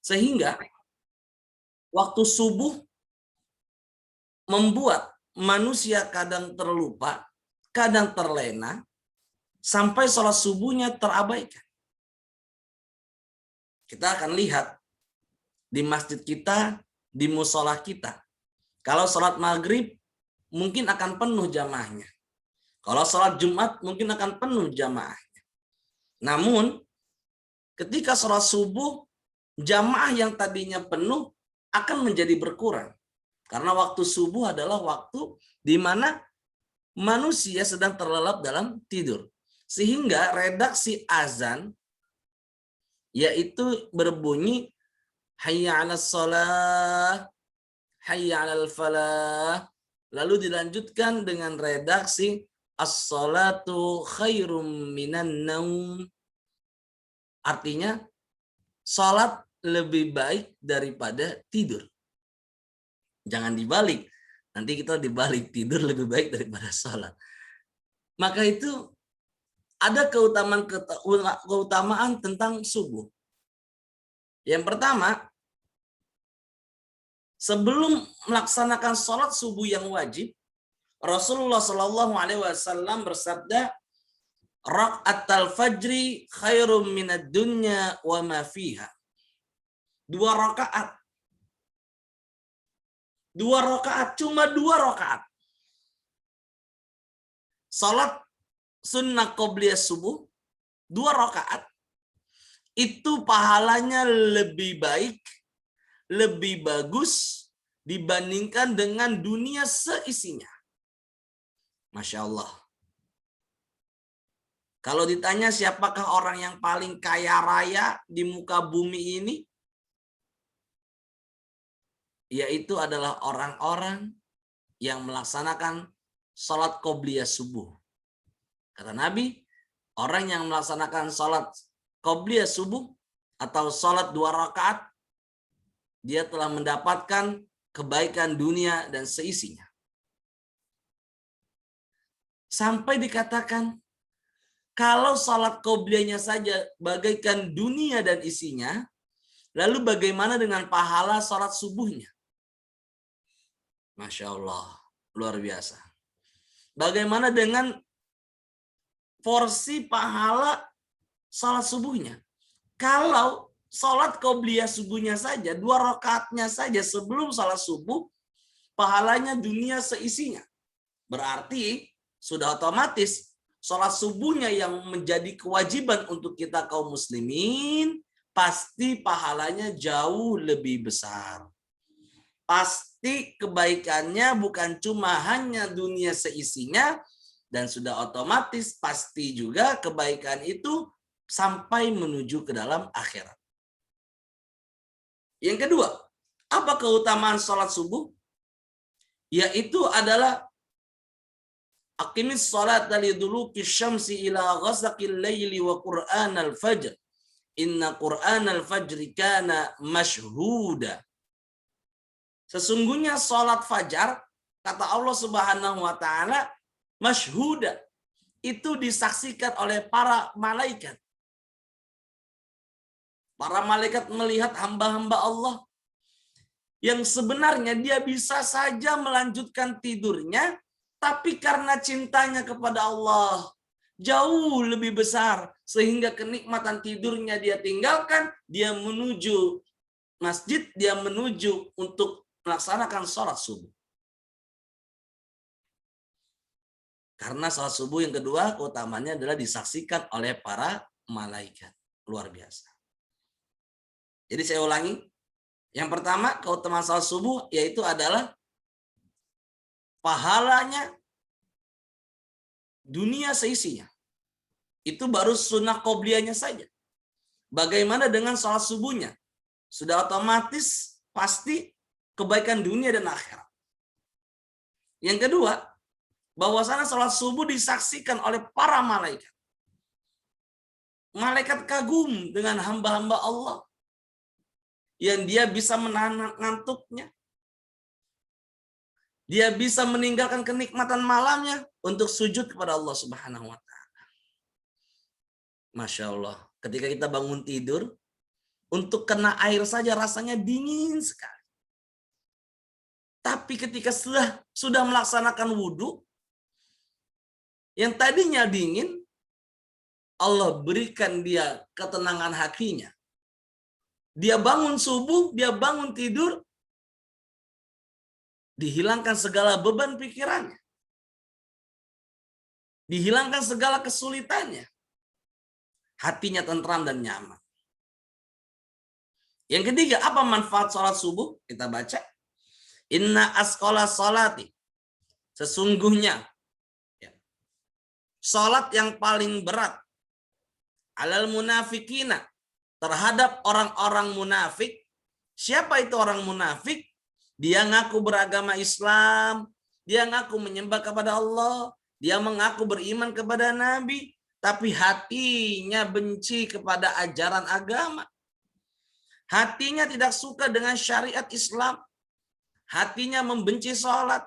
Sehingga waktu subuh membuat manusia kadang terlupa, kadang terlena, sampai sholat subuhnya terabaikan. Kita akan lihat di masjid kita, di musola kita. Kalau sholat maghrib, mungkin akan penuh jamaahnya. Kalau sholat Jumat, mungkin akan penuh jamaahnya. Namun, ketika sholat subuh, jamaah yang tadinya penuh akan menjadi berkurang. Karena waktu subuh adalah waktu di mana manusia sedang terlelap dalam tidur. Sehingga redaksi azan yaitu berbunyi hayya 'alas shalah, hayya 'alal falah. Lalu dilanjutkan dengan redaksi as-shalatu khairum minan naum. Artinya salat lebih baik daripada tidur. Jangan dibalik. Nanti kita dibalik, tidur lebih baik daripada salat. Maka itu ada keutamaan tentang subuh. Yang pertama, sebelum melaksanakan sholat subuh yang wajib, Rasulullah Shallallahu Alaihi Wasallam bersabda, "Rakaatul fajri khairum minad dunya wa ma fiha." 2 rakaat. 2 rakaat, cuma 2 rakaat. Salat sunnah qobliyah subuh 2 rakaat. Itu pahalanya lebih baik, lebih bagus dibandingkan dengan dunia seisinya. Masya Allah. Kalau ditanya siapakah orang yang paling kaya raya di muka bumi ini, yaitu adalah orang-orang yang melaksanakan sholat qobliyah subuh. Kata Nabi, orang yang melaksanakan sholat qobliyah subuh atau sholat 2 rakaat, dia telah mendapatkan kebaikan dunia dan seisinya. Sampai dikatakan, kalau sholat qobliyahnya saja bagaikan dunia dan isinya, lalu bagaimana dengan pahala sholat subuhnya? Masya Allah, luar biasa. Bagaimana dengan porsi pahala sholat subuhnya? Kalau sholat qobliyah subuhnya saja, 2 rakaatnya saja sebelum sholat subuh, pahalanya dunia seisinya. Berarti sudah otomatis sholat subuhnya yang menjadi kewajiban untuk kita kaum muslimin, pasti pahalanya jauh lebih besar. Pasti kebaikannya bukan cuma hanya dunia seisinya, dan sudah otomatis pasti juga kebaikan itu sampai menuju ke dalam akhirat. Yang kedua, apa keutamaan sholat subuh? Yaitu adalah aqimis sholat liduluki syamsi ila ghasaqil layli wa qur'anal fajr. Inna qur'anal fajri kana mashhuda. Sesungguhnya sholat fajar, kata Allah Subhanahu wa ta'ala, mashhuda. Itu disaksikan oleh para malaikat. Para malaikat melihat hamba-hamba Allah yang sebenarnya dia bisa saja melanjutkan tidurnya, tapi karena cintanya kepada Allah jauh lebih besar, sehingga kenikmatan tidurnya dia tinggalkan, dia menuju masjid, dia menuju untuk melaksanakan sholat subuh. Karena sholat subuh yang kedua, keutamanya adalah disaksikan oleh para malaikat. Luar biasa. Jadi saya ulangi. Yang pertama, keutamaan sholat subuh yaitu adalah pahalanya dunia seisinya. Itu baru sunnah qobliyahnya saja. Bagaimana dengan sholat subuhnya? Sudah otomatis pasti kebaikan dunia dan akhirat. Yang kedua, bahwasanya sholat subuh disaksikan oleh para malaikat. Malaikat kagum dengan hamba-hamba Allah yang dia bisa menahan ngantuknya. Dia bisa meninggalkan kenikmatan malamnya untuk sujud kepada Allah Subhanahu wa ta'ala. Masya Allah. Ketika kita bangun tidur, Untuk kena air saja rasanya dingin sekali. Tapi ketika sudah melaksanakan wudhu, yang tadinya dingin, Allah berikan dia ketenangan hatinya. Dia bangun subuh, dia bangun tidur, dihilangkan segala beban pikirannya. Dihilangkan segala kesulitannya. Hatinya tentram dan nyaman. Yang ketiga, apa manfaat sholat subuh? Kita baca. Inna asqala sholati. Sesungguhnya, sholat yang paling berat alal munafikina, terhadap orang-orang munafik. Siapa itu orang munafik? Dia ngaku beragama Islam, dia ngaku menyembah kepada Allah, dia mengaku beriman kepada Nabi, tapi hatinya benci kepada ajaran agama. Hatinya tidak suka dengan syariat Islam. Hatinya membenci sholat.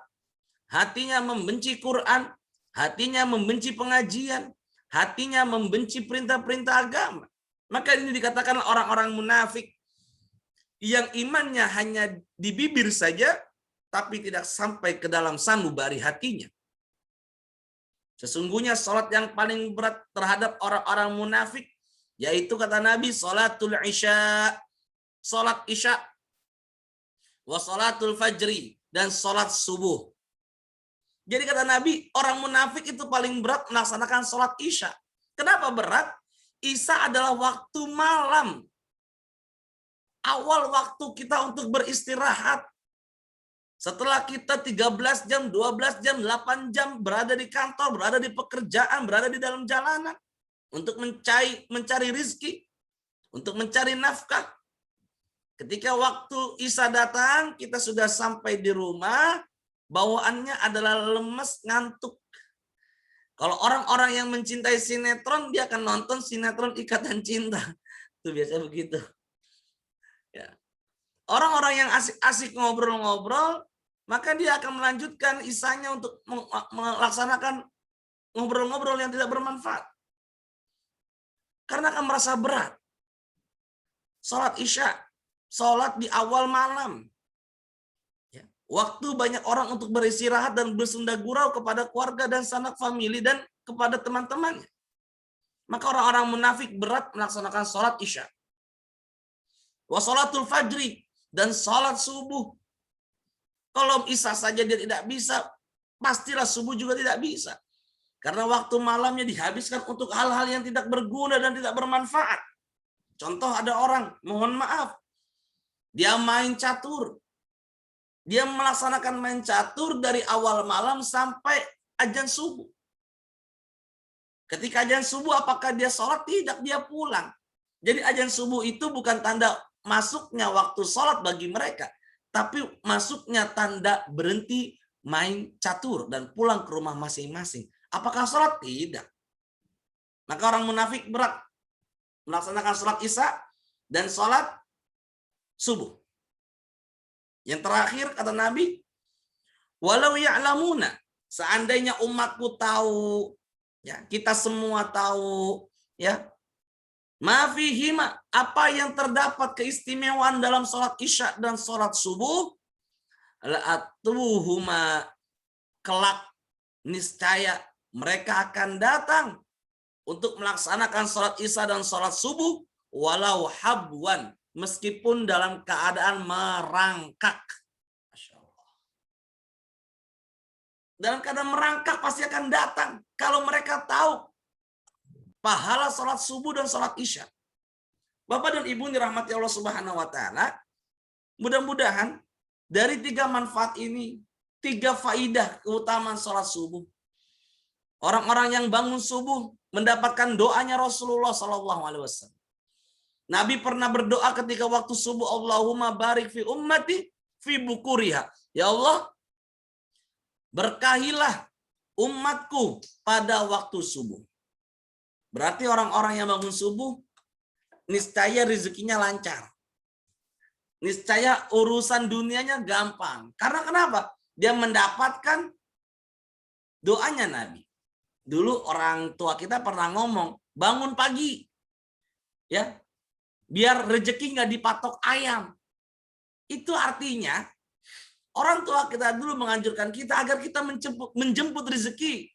Hatinya membenci Quran. Hatinya membenci pengajian. Hatinya membenci perintah-perintah agama. Maka ini dikatakan orang-orang munafik yang imannya hanya di bibir saja, tapi tidak sampai ke dalam sanubari hatinya. Sesungguhnya sholat yang paling berat terhadap orang-orang munafik, yaitu kata Nabi, sholatul isya, sholat isya, wa sholatul fajri, dan sholat subuh. Jadi kata Nabi, orang munafik itu paling berat melaksanakan sholat isya. Kenapa berat? Isya adalah waktu malam. Awal waktu kita untuk beristirahat. Setelah kita 13 jam, 12 jam, 8 jam berada di kantor, berada di pekerjaan, berada di dalam jalanan. Untuk mencari rizki. Untuk mencari nafkah. Ketika waktu isya datang, kita sudah sampai di rumah, bawaannya adalah lemes, ngantuk. Kalau orang-orang yang mencintai sinetron, dia akan nonton sinetron Ikatan Cinta. Itu biasanya begitu. Ya. Orang-orang yang asik-asik ngobrol-ngobrol, maka dia akan melanjutkan isanya untuk melaksanakan ngobrol-ngobrol yang tidak bermanfaat. Karena akan merasa berat. Sholat isya, sholat di awal malam. Waktu banyak orang untuk beristirahat dan bersenda gurau kepada keluarga dan sanak famili dan kepada teman-temannya. Maka orang-orang munafik berat melaksanakan sholat isya. Wa sholatul fajri, dan sholat subuh. Kalau isya saja dia tidak bisa, pastilah subuh juga tidak bisa. Karena waktu malamnya dihabiskan untuk hal-hal yang tidak berguna dan tidak bermanfaat. Contoh, ada orang, mohon maaf, dia main catur. Dia melaksanakan main catur dari awal malam sampai azan subuh. Ketika azan subuh, apakah dia sholat? Tidak, dia pulang. Jadi azan subuh itu bukan tanda masuknya waktu sholat bagi mereka, tapi masuknya tanda berhenti main catur dan pulang ke rumah masing-masing. Apakah sholat? Tidak. Maka orang munafik berat melaksanakan sholat isya dan sholat subuh. Yang terakhir kata Nabi, walau ya'lamuna, seandainya umatku tahu, ya, kita semua tahu, ya, ma fihima, apa yang terdapat keistimewaan dalam sholat isya dan sholat subuh, la'atuhuma, kelak niscaya mereka akan datang untuk melaksanakan sholat isya dan sholat subuh, walau habwan, meskipun dalam keadaan merangkak. Masya Allah. Dalam keadaan merangkak pasti akan datang. Kalau mereka tahu pahala sholat subuh dan sholat isya. Bapak dan Ibu dirahmati Allah Subhanahu wa Ta'ala, mudah-mudahan dari 3 manfaat ini, 3 faidah keutamaan sholat subuh. Orang-orang yang bangun subuh mendapatkan doanya Rasulullah SAW. Nabi pernah berdoa ketika waktu subuh, Allahumma barik fi ummati fi bukuriha. Ya Allah, berkahilah umatku pada waktu subuh. Berarti orang-orang yang bangun subuh, niscaya rezekinya lancar. Niscaya urusan dunianya gampang. Karena kenapa? Dia mendapatkan doanya Nabi. Dulu orang tua kita pernah ngomong, bangun pagi. Ya. Biar rezeki nggak dipatok ayam. Itu artinya orang tua kita dulu menganjurkan kita agar kita menjemput rezeki.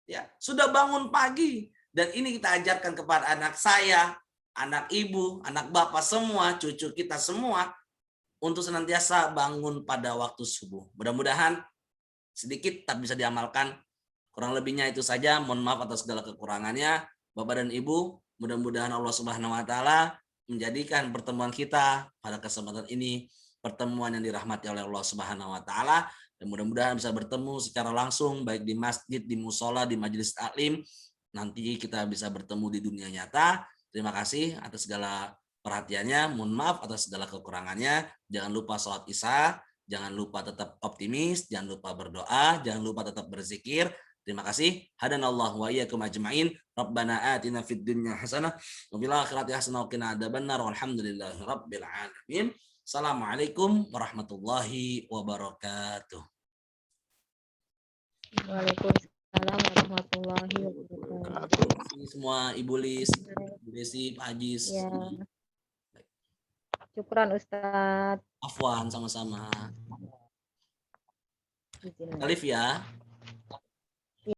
Ya, sudah bangun pagi dan ini kita ajarkan kepada anak saya, anak ibu, anak bapak semua, cucu kita semua untuk senantiasa bangun pada waktu subuh. Mudah-mudahan sedikit tak bisa diamalkan. Kurang lebihnya itu saja. Mohon maaf atas segala kekurangannya. Bapak dan Ibu, mudah-mudahan Allah Subhanahu wa taala menjadikan pertemuan kita pada kesempatan ini pertemuan yang dirahmati oleh Allah Subhanahu wa taala dan mudah-mudahan bisa bertemu secara langsung baik di masjid, di musola, di majelis taklim. Nanti kita bisa bertemu di dunia nyata. Terima kasih atas segala perhatiannya. Mohon maaf atas segala kekurangannya. Jangan lupa sholat Isya, jangan lupa tetap optimis, jangan lupa berdoa, jangan lupa tetap berzikir. Terima kasih. Hadanallahu wa iyyakum ajmain. Rabbana atina fid dunya hasanah wa fil akhirati hasanah wa qina adzabannar. Walhamdulillahi rabbil alamin. Assalamualaikum warahmatullahi wabarakatuh. Waalaikumsalam warahmatullahi wabarakatuh. Terima kasih semua Ibu Lis, Bu Desi, Pak Ajis. Ya. Syukran Ustadz. Afwan sama-sama. Izin. Alif ya.